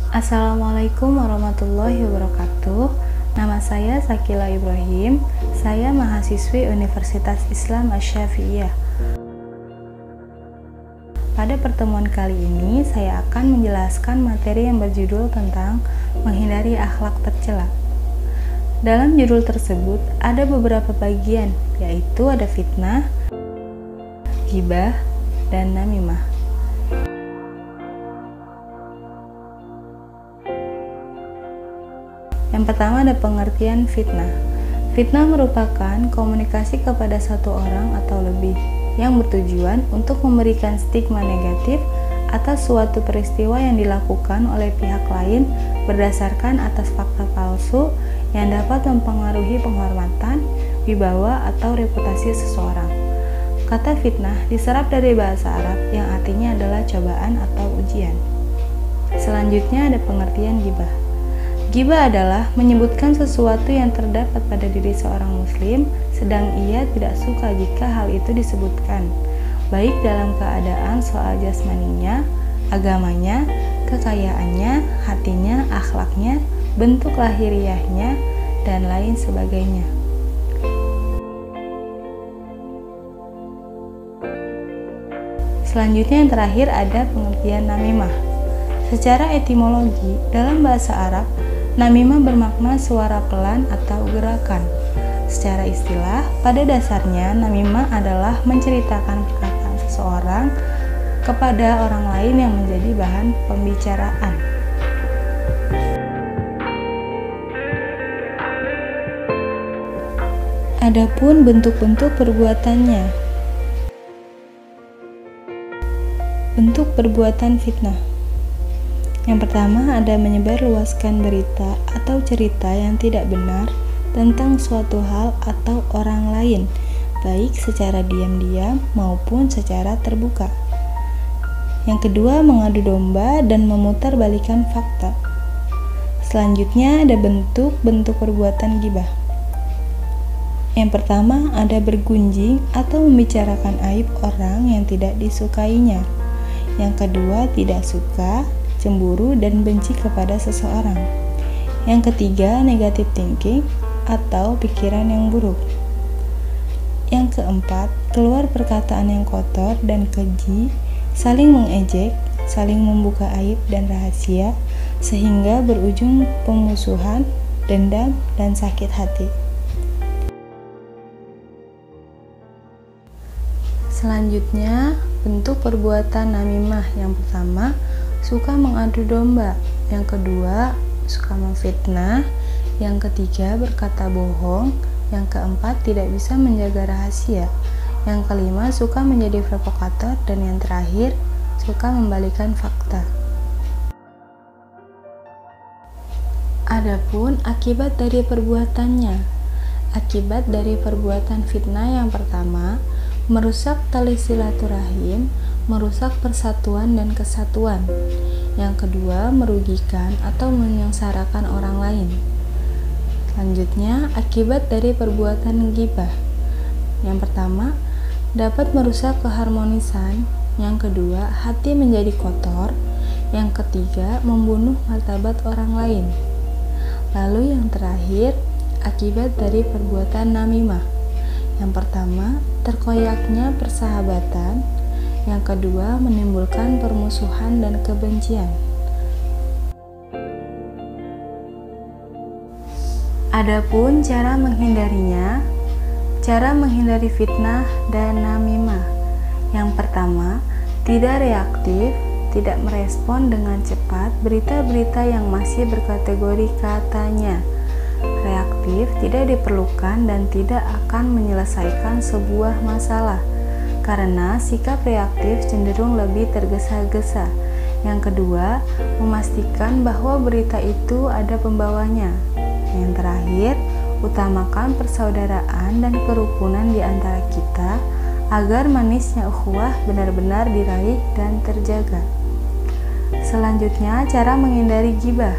Assalamualaikum warahmatullahi wabarakatuh. Nama saya Sakila Ibrahim. Saya mahasiswi Universitas Islam Asy-Syafi'iyah. Pada pertemuan kali ini, saya akan menjelaskan materi yang berjudul tentang menghindari akhlak tercela. Dalam judul tersebut ada beberapa bagian, yaitu ada fitnah, ghibah, dan namimah. Yang pertama ada pengertian fitnah. Fitnah merupakan komunikasi kepada satu orang atau lebih yang bertujuan untuk memberikan stigma negatif atas suatu peristiwa yang dilakukan oleh pihak lain berdasarkan atas fakta palsu yang dapat mempengaruhi penghormatan, wibawa, atau reputasi seseorang. Kata fitnah diserap dari bahasa Arab yang artinya adalah cobaan atau ujian. Selanjutnya ada pengertian ghibah. Ghibah adalah menyebutkan sesuatu yang terdapat pada diri seorang muslim, sedang ia tidak suka jika hal itu disebutkan, baik dalam keadaan soal jasmaninya, agamanya, kekayaannya, hatinya, akhlaknya, bentuk lahiriahnya, dan lain sebagainya. Selanjutnya yang terakhir ada pengertian namimah. Secara etimologi, dalam bahasa Arab, namimah bermakna suara pelan atau gerakan. Secara istilah, pada dasarnya namimah adalah menceritakan perkataan seseorang kepada orang lain yang menjadi bahan pembicaraan. Adapun bentuk-bentuk perbuatannya. Bentuk perbuatan fitnah. Yang pertama ada menyebarluaskan berita atau cerita yang tidak benar tentang suatu hal atau orang lain, baik secara diam-diam maupun secara terbuka. Yang kedua mengadu domba dan memutarbalikkan fakta. Selanjutnya ada bentuk-bentuk perbuatan ghibah. Yang pertama ada bergunjing atau membicarakan aib orang yang tidak disukainya. Yang kedua tidak suka, cemburu, dan benci kepada seseorang. Yang ketiga, negative thinking atau pikiran yang buruk. Yang keempat, keluar perkataan yang kotor dan keji, saling mengejek, saling membuka aib dan rahasia, sehingga berujung pemusuhan, dendam, dan sakit hati. Selanjutnya, bentuk perbuatan namimah. Yang pertama, suka mengadu domba. Yang kedua, suka memfitnah. Yang ketiga, berkata bohong. Yang keempat, tidak bisa menjaga rahasia. Yang kelima, suka menjadi provokator. Dan yang terakhir, suka membalikan fakta. Adapun akibat dari perbuatannya. Akibat dari perbuatan fitnah yang pertama, merusak tali silaturahim, merusak persatuan dan kesatuan. Yang kedua, merugikan atau menyengsarakan orang lain. Selanjutnya, akibat dari perbuatan ghibah. Yang pertama, dapat merusak keharmonisan. Yang kedua, hati menjadi kotor. Yang ketiga, membunuh martabat orang lain. Lalu yang terakhir, akibat dari perbuatan namimah. Yang pertama, terkoyaknya persahabatan. Yang kedua, menimbulkan permusuhan dan kebencian. Adapun cara menghindarinya, cara menghindari fitnah dan namimah. Yang pertama, tidak reaktif, tidak merespon dengan cepat berita-berita yang masih berkategori katanya. Reaktif tidak diperlukan dan tidak akan menyelesaikan sebuah masalah, karena sikap reaktif cenderung lebih tergesa-gesa. Yang kedua, memastikan bahwa berita itu ada pembawanya. Yang terakhir, utamakan persaudaraan dan kerukunan di antara kita agar manisnya ukhuwah benar-benar diraih dan terjaga. Selanjutnya, cara menghindari ghibah.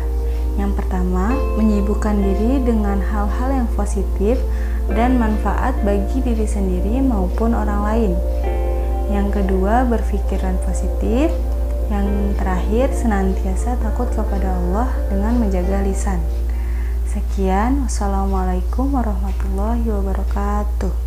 Yang pertama, menyibukkan diri dengan hal-hal yang positif dan manfaat bagi diri sendiri maupun orang lain. Yang kedua, berpikiran positif. Yang terakhir, senantiasa takut kepada Allah dengan menjaga lisan. Sekian, wassalamualaikum warahmatullahi wabarakatuh.